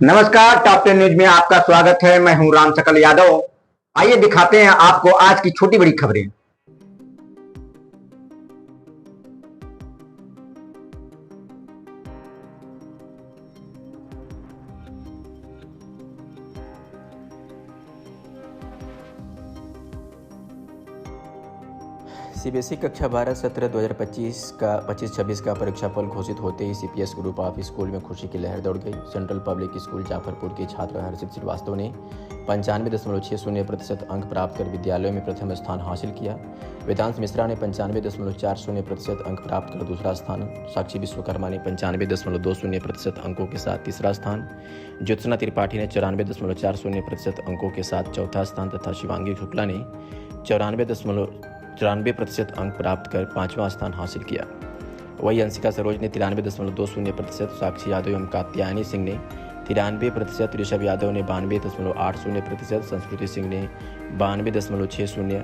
नमस्कार, top 10 news में आपका स्वागत है। मैं हूं राम सकल यादव। आइए दिखाते हैं आपको आज की छोटी बड़ी खबरें। सीबीएसई कक्षा 12 सत्र 2025-26 का परीक्षाफल घोषित होते ही सीपीएस ग्रुप ऑफ स्कूल में खुशी की लहर दौड़ गई। सेंट्रल पब्लिक स्कूल जाफरपुर के छात्र हर्षित श्रीवास्तव ने 95.60% अंक प्राप्त कर विद्यालयों में प्रथम स्थान हासिल किया। वेदांत मिश्रा ने 95.40% अंक प्राप्त कर दूसरा स्थान, साक्षी विश्वकर्मा ने 95.20% अंकों के साथ तीसरा स्थान, ज्योत्सना त्रिपाठी ने 94.40% अंकों के साथ चौथा स्थान तथा शिवांगी शुक्ला ने 94% अंक प्राप्त कर पांचवां स्थान हासिल किया। वही अंशिका सरोज ने 93.20%, साक्षी यादव एवं कात्यायनी सिंह ने 93%, ऋषभ यादव ने 92.80%, संस्कृति सिंह ने 92.60%,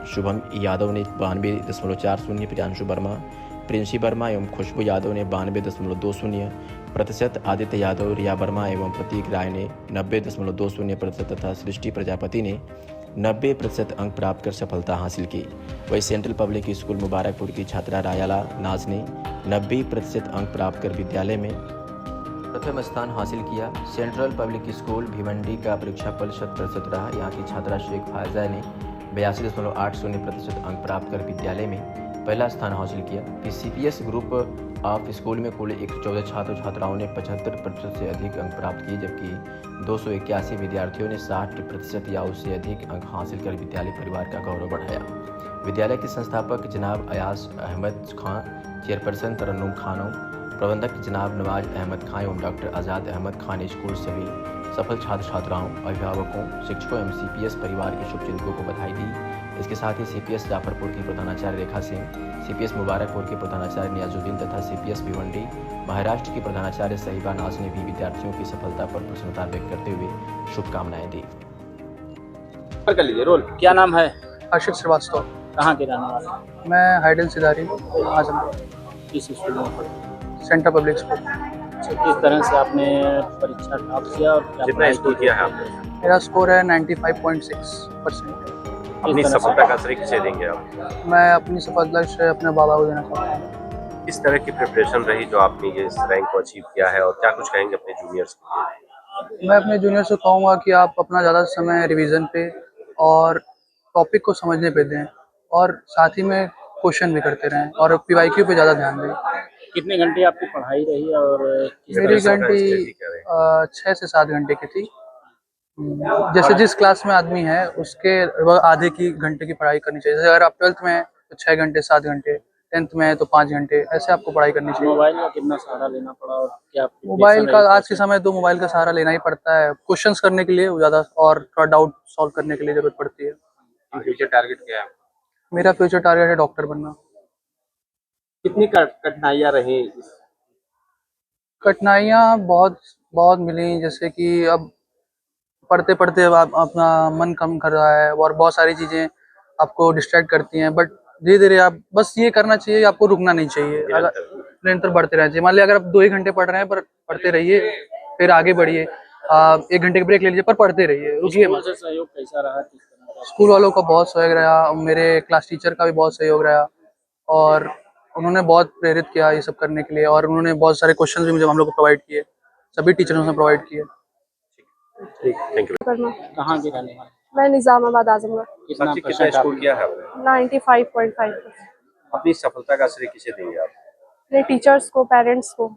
शुभम यादव ने 92.40%, प्रियांशु वर्मा, प्रिंसी वर्मा एवं खुशबू यादव ने 92.20%, आदित्य यादव, रिया वर्मा एवं प्रतीक राय ने 90.20% तथा सृष्टि प्रजापति ने 90% अंक प्राप्त कर सफलता हासिल की। वही सेंट्रल पब्लिक स्कूल मुबारकपुर की छात्रा रायाला नाज ने 90% अंक प्राप्त कर विद्यालय में प्रथम स्थान हासिल किया। सेंट्रल पब्लिक स्कूल भिवंडी का परीक्षाफल 100% रहा। यहाँ की छात्रा शेख फायजा ने 82.80% अंक प्राप्त कर विद्यालय में पहला स्थान हासिल किया। सीपीएस ग्रुप ऑफ स्कूल में कुल 114 छात्र छात्राओं ने 75% से अधिक अंक प्राप्त किए, जबकि 281 विद्यार्थियों ने 60% या उससे अधिक अंक हासिल कर विद्यालय परिवार का गौरव बढ़ाया। विद्यालय के संस्थापक जनाब अयास अहमद खां, चेयरपर्सन तरन्नुम खानों, प्रबंधक जनाब नवाज अहमद खां एवं डॉक्टर आज़ाद अहमद खान ने स्कूल सभी सफल छात्र छात्राओं, अभिभावकों, शिक्षकों एवं सीपीएस परिवार के शुभचिंतकों को बधाई दी। इसके साथ ही सीपीएस जाफरपुर की प्रधानाचार्य रेखा सिंह, सीपीएस मुबारकपुर के प्रधानाचार्य नियाजुद्दीन तथा सीपीएस भिवंडी महाराष्ट्र की प्रधानाचार्य सहीबा नाज ने भी विद्यार्थियों की सफलता पर प्रसन्नता व्यक्त करते हुए शुभकामनाएं दी। कर लीजिए रोल। क्या नाम है? हर्षित श्रीवास्तव। कहाँ के रहने वाले? मैं हाइडल सिदारी आजमगढ़, किस स्कूल में पढ़ते? Central public school. किस तरह से आपने परीक्षा टॉप किया और क्या कितना स्कोर किया है आपने? मेरा स्कोर है 95.6%। अपनी सफलता का श्रेय किसे देंगे आप? मैं अपनी सफलता से अपने बाबा को देना चाहता हूँ। किस तरह की प्रिपरेशन रही जो आपने ये इस रैंक को अचीव किया है, और क्या कुछ कहेंगे अपने जूनियर्स के लिए? मैं अपने जूनियर से कहूँगा कि आप अपना ज़्यादा समय रिवीजन पे और टॉपिक को समझने पे दें, और साथ ही में क्वेश्चन भी करते रहें और पीवाईक्यू पे ज़्यादा ध्यान दें। कितने घंटे आपकी पढ़ाई रही और मेरी घंटी 6 से 7 घंटे की थी। जैसे जिस क्लास में आदमी है उसके आधे की घंटे की पढ़ाई करनी चाहिए। जैसे अगर आप 12th में हैं तो 6 घंटे 7 घंटे, 10th में है तो 5 घंटे, ऐसे आपको पढ़ाई करनी चाहिए। मोबाइल का कितना सहारा लेना पड़ा और क्या मोबाइल का आज के समय तो मोबाइल का सहारा लेना ही पड़ता है क्वेश्चंस करने के लिए ज़्यादा, और थोड़ा डाउट सॉल्व करने के लिए जरूरत पड़ती है। फ्यूचर टारगेट क्या है? मेरा फ्यूचर टारगेट है डॉक्टर बनना। कितनी कठिनाइयाँ रही? कठिनाइयाँ बहुत बहुत मिली, जैसे कि अब पढ़ते पढ़ते आप अपना मन कम कर रहा है और बहुत सारी चीज़ें आपको डिस्ट्रैक्ट करती हैं, बट धीरे धीरे आप बस ये करना चाहिए, आपको रुकना नहीं चाहिए, अगर निरंतर बढ़ते रहना चाहिए। मान लिया अगर आप 2 ही घंटे पढ़ रहे हैं पर पढ़ते रहिए, फिर आगे बढ़िए। 1 घंटे की ब्रेक ले लीजिए पर पढ़ते रहिए, रुकिए मत। सहयोग कैसा रहा? किस तरह का? स्कूल वालों का बहुत सहयोग रहा, मेरे क्लास टीचर का भी बहुत सहयोग रहा, और उन्होंने बहुत प्रेरित किया ये सब करने के लिए, और उन्होंने बहुत सारे क्वेश्चन भी मुझे हम लोग को प्रोवाइड किए, सभी टीचरों ने प्रोवाइड किए। Thank you. कहाँ के रहने वाले? मैं निजामाबाद आजमगढ़। कितना कितना स्कोर किया है आपने? 95.5%। अपनी सफलता का श्रेय किसे देंगे आप? मेरे टीचर्स को, पेरेंट्स को।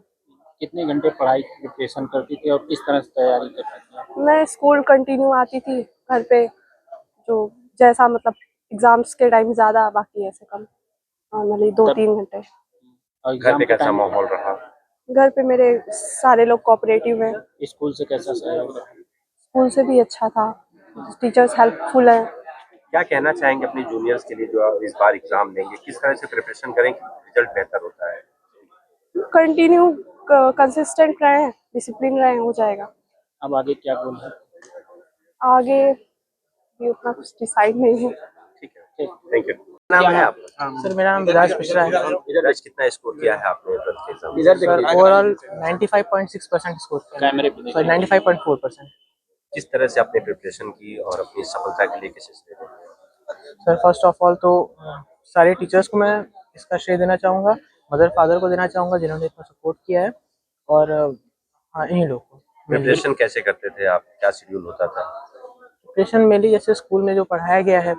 कितने घंटे पढ़ाई की प्रिपरेशन करती थी और किस तरह से तैयारी करती थी? मैं स्कूल कंटिन्यू आती थी, घर पे जो जैसा मतलब एग्जाम्स के टाइम ज़्यादा, बाकी ऐसे कम, नॉर्मली 2-3 घंटे। और घर पे कैसा माहौल रहा? घर पे मेरे सारे लोग कोऑपरेटिव हैं। स्कूल से कैसा सहयोग रहा? स्कूल से भी अच्छा था, टीचर्स हेल्पफुल हैं। क्या कहना चाहेंगे अपने जूनियर्स के लिए जो आप इस बार एग्जाम देंगे? किस तरह से प्रिपरेशन करें कि रिजल्ट बेहतर होता है? कंटिन्यू कंसिस्टेंट रहें, डिसिप्लिन रहें, हो जाएगा। अब आगे क्या गोल है? आगे भी उतना कुछ डिसाइड नहीं है। ठीक है, थैंक यू। नाम है आपका? सर मेरा नाम विराज मिश्रा है। विराज, कितना स्कोर किया है आपने 12th के एग्जाम में? सर ओवरऑल 95.6% स्कोर किया। कैमरे पे देखिए। सॉरी 95.4%। किस तरह से आपने प्रिपरेशन की और अपनी सफलता के लिए कैसे श्रेय देते? सर फर्स्ट ऑफ ऑल तो सारे टीचर्स को मैं इसका श्रेय देना चाहूँगा, मदर फादर को देना चाहूँगा जिन्होंने इतना सपोर्ट किया है, और हाँ इन्हीं लोग को। प्रिपरेशन कैसे करते थे आप, क्या शेड्यूल होता था? प्रिपरेशन मेनली जैसे स्कूल में जो पढ़ाया गया है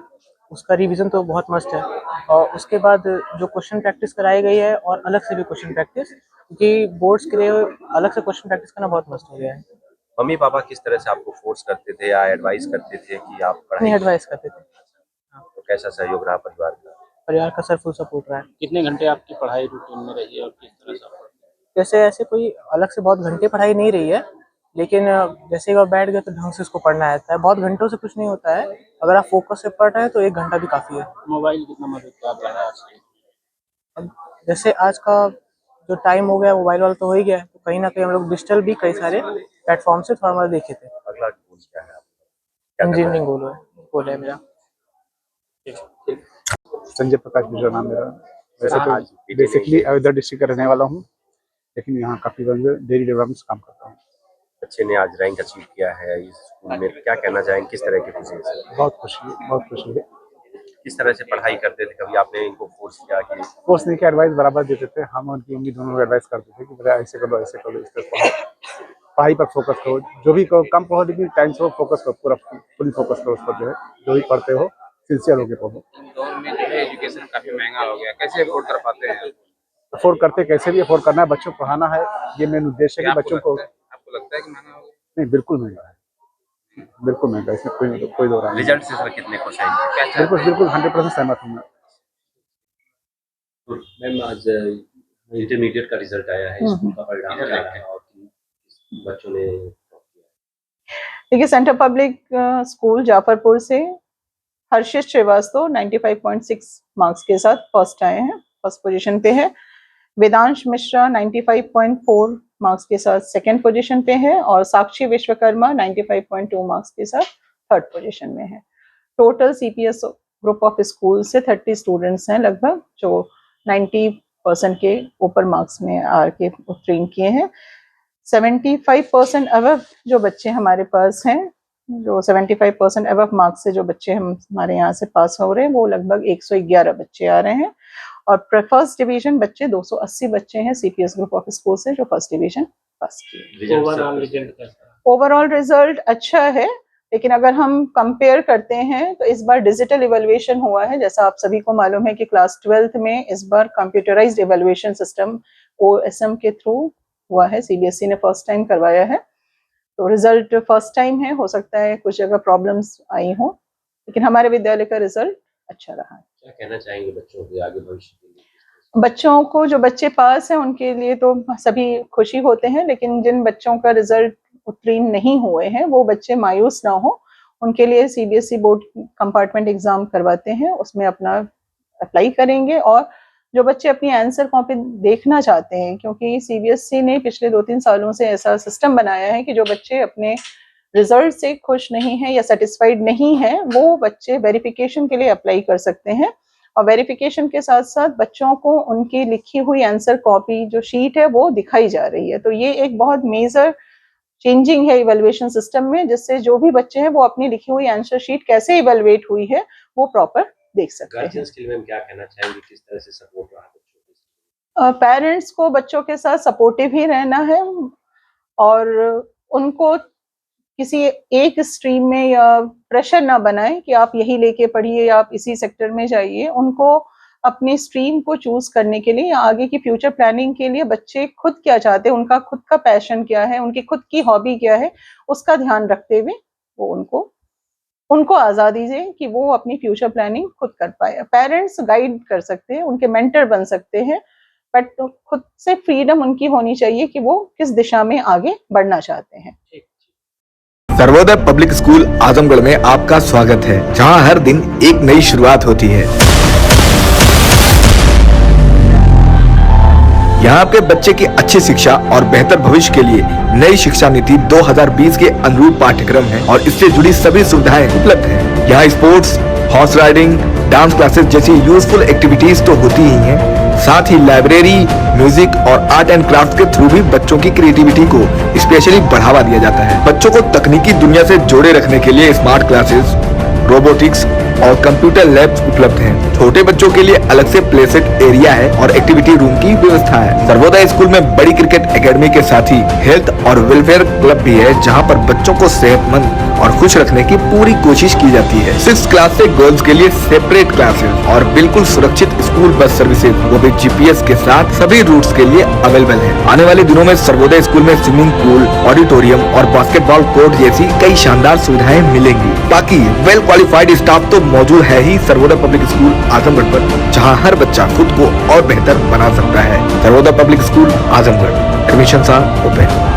उसका रिवीजन तो बहुत मस्त है, और उसके बाद जो क्वेश्चन प्रैक्टिस कराई गई है और अलग से भी क्वेश्चन प्रैक्टिस, क्योंकि बोर्ड्स के लिए अलग से क्वेश्चन प्रैक्टिस करना बहुत मस्त हो गया है। मम्मी पापा किस तरह से आपको फोर्स करते थे या एडवाइस करते थे कि आप अपनी पढ़ाई? एडवाइस करते थे। तो कैसा सहयोग रहा परिवार का? परिवार का सर फुल सपोर्ट रहा है। कितने घंटे आपकी पढ़ाई रूटीन में रही है और किस तरह से आप पढ़ते हैं? जैसे ऐसे कोई अलग से बहुत घंटे पढ़ाई नहीं रही है, लेकिन जैसे एक बार बैठ गए तो ढंग से उसको पढ़ना आता है। बहुत घंटों से कुछ नहीं होता है, अगर आप फोकस से पढ़ रहे हैं तो 1 घंटा भी काफ़ी है। मोबाइल कितना मददगार रहा है आज के? अब जैसे आज का जो टाइम हो गया मोबाइल वाला तो हो ही गया है, तो कहीं ना कहीं हम लोग डिजिटल भी कई सारे प्लेटफॉर्म से थोड़ा बहुत देखे थे। अगला गोल क्या है आपका? क्या करना है? इंजीनियरिंग गोल है मेरा। संजय प्रकाश मिश्रा नाम मेरा। वैसे हाँ, तो बेसिकली अयोध्या डिस्ट्रिक्ट का रहने वाला हूँ, लेकिन यहाँ काफी डेयरी लेबर में काम करता हूँ। बच्चे ने आज रैंक अचीव किया है इस स्कूल में, क्या कहना चाहेंगे, किस तरह की खुशी है? बहुत खुशी है, बहुत खुशी है। किस तरह से पढ़ाई करते थे, कभी आपने इनको फोर्स किया कि? कोर्स नहीं, की एडवाइस बराबर देते थे, हम उनकी उम्मीद दोनों को एडवाइस करते थे कि बेटा ऐसे करो ऐसे करो, इस तरह पढ़ो, पढ़ाई पर फोकस करो, जो भी करो कम पढ़ो लेकिन टाइम से फोकस करो, पूरा फुल फोकस करो उस पर, जो है जो भी पढ़ते हो सिंसियर होकर पढ़ो। दौर में जो है एजुकेशन काफी महंगा हो गया, कैसे अफोर्ड कर पाते हैं? अफोर्ड करते, कैसे भी अफोर्ड करना है, बच्चों को पढ़ाना है, ये मेन उद्देश्य है कि बच्चों को। आपको लगता है कि महंगा हो गया? नहीं, बिल्कुल महंगा है, बिल्कुल महंगा, इसमें कोई दो राय नहीं। रिजल्ट से सर कितने खुश हैं? बिल्कुल बिल्कुल 100% सहमत हूँ मैं। मैम, आज इंटरमीडिएट का रिजल्ट आया है, स्कूल का परिणाम क्या रहा है और बच्चों ने देखिए, सेंट्रल पब्लिक स्कूल जाफरपुर से हर्षित श्रीवास्तव 95.6 मार्क्स के साथ फर्स्ट आए हैं, फर्स्ट पोजीशन पे है। वेदांश मिश्रा 95.4 मार्क्स के साथ सेकंड पोजीशन पे है, और साक्षी विश्वकर्मा 95.2 मार्क्स के साथ थर्ड पोजीशन में है। Total CPS group of school से 30 स्टूडेंट्स हैं लगभग, जो 90% के ऊपर मार्क्स में आर के उत्तीर्ण किए हैं। 75% अबव जो बच्चे हमारे पास हैं, जो 75% अबव मार्क्स से जो बच्चे हमारे यहाँ से पास हो रहे हैं, वो लगभग 111 बच्चे आ रहे हैं। और फर्स्ट डिवीजन बच्चे 280 बच्चे हैं सीपीएस ग्रुप ऑफ स्कूल से जो फर्स्ट डिवीजन पास किए। ओवरऑल रिजल्ट अच्छा है, लेकिन अगर हम कंपेयर करते हैं तो इस बार डिजिटल इवैल्यूएशन हुआ है। जैसा आप सभी को मालूम है कि क्लास 12th में इस बार कंप्यूटराइज्ड इवैल्यूएशन सिस्टम OSM के थ्रू हुआ है, सीबीएसई ने फर्स्ट टाइम करवाया है। तो रिजल्ट फर्स्ट टाइम है, हो सकता है कुछ जगह प्रॉब्लम्स आई हो, लेकिन हमारे विद्यालय का रिजल्ट अच्छा रहा है। क्या कहना चाहेंगे बच्चों के आगे भविष्य के लिए? बच्चों को, जो बच्चे पास हैं उनके लिए तो सभी खुशी होते हैं, लेकिन जिन बच्चों का रिजल्ट उत्तीर्ण नहीं हुए हैं वो बच्चे मायूस ना हो, उनके लिए सीबीएसई बोर्ड कंपार्टमेंट एग्जाम करवाते हैं, उसमें अपना अप्लाई करेंगे। और जो बच्चे अपनी आंसर कॉपी देखना चाहते हैं, क्योंकि सीबीएसई ने पिछले 2-3 सालों से ऐसा सिस्टम बनाया है कि जो बच्चे अपने रिजल्ट से खुश नहीं है या सेटिस्फाइड नहीं है, वो बच्चे वेरिफिकेशन के लिए अप्लाई कर सकते हैं। और वेरिफिकेशन के साथ साथ बच्चों को उनकी लिखी हुई आंसर कॉपी जो शीट है वो दिखाई जा रही है। तो ये एक बहुत मेजर चेंजिंग है इवैल्यूएशन सिस्टम में, जिससे जो भी बच्चे हैं वो अपनी लिखी हुई आंसर शीट कैसे इवैल्यूएट हुई है वो प्रॉपर देख सकते हैं। गार्जियंस के लिए मैम क्या कहना चाहेंगे, किस तरह से सपोर्ट रहा बच्चों को? पेरेंट्स को बच्चों के साथ सपोर्टिव ही रहना है, और उनको किसी एक स्ट्रीम में या प्रेशर ना बनाए कि आप यही लेके पढ़िए या आप इसी सेक्टर में जाइए। उनको अपनी स्ट्रीम को चूज करने के लिए या आगे की फ्यूचर प्लानिंग के लिए बच्चे खुद क्या चाहते हैं, उनका खुद का पैशन क्या है, उनकी खुद की हॉबी क्या है, उसका ध्यान रखते हुए वो उनको आज़ादी दें कि वो अपनी फ्यूचर प्लानिंग खुद कर पाए। पेरेंट्स गाइड कर सकते हैं, उनके मेंटर बन सकते हैं, बट खुद से फ्रीडम उनकी होनी चाहिए कि वो किस दिशा में आगे बढ़ना चाहते हैं। सर्वोदय पब्लिक स्कूल आजमगढ़ में आपका स्वागत है, जहां हर दिन एक नई शुरुआत होती है। यहाँ आपके बच्चे की अच्छी शिक्षा और बेहतर भविष्य के लिए नई शिक्षा नीति 2020 के अनुरूप पाठ्यक्रम है और इससे जुड़ी सभी सुविधाएं उपलब्ध हैं। यहाँ sports, horse riding, dance classes जैसी यूजफुल एक्टिविटीज तो होती ही हैं, साथ ही लाइब्रेरी, म्यूजिक और आर्ट एंड क्राफ्ट के थ्रू भी बच्चों की क्रिएटिविटी को स्पेशली बढ़ावा दिया जाता है। बच्चों को तकनीकी दुनिया से जोड़े रखने के लिए स्मार्ट क्लासेस, रोबोटिक्स और कंप्यूटर लैब्स उपलब्ध हैं। छोटे बच्चों के लिए अलग से प्ले सेट एरिया है और एक्टिविटी रूम की व्यवस्था है। सर्वोदय स्कूल में बड़ी क्रिकेट एकेडमी के साथ ही हेल्थ और वेलफेयर क्लब भी है, जहां पर बच्चों को सेहतमंद और खुश रखने की पूरी कोशिश की जाती है। 6th क्लास से गर्ल्स के लिए सेपरेट क्लासेस और बिल्कुल सुरक्षित स्कूल बस सर्विसेज, वो भी GPS के साथ सभी रूट्स के लिए अवेलेबल है। आने वाले दिनों में सर्वोदय स्कूल में स्विमिंग पूल, ऑडिटोरियम और बास्केटबॉल कोर्ट जैसी कई शानदार सुविधाएं मिलेंगी। बाकी वेल क्वालिफाइड स्टाफ तो मौजूद है ही सर्वोदय पब्लिक स्कूल आजमगढ़ पर, जहां हर बच्चा खुद को और बेहतर बना सकता है। Sarvodaya public school Azamgarh, admission are open.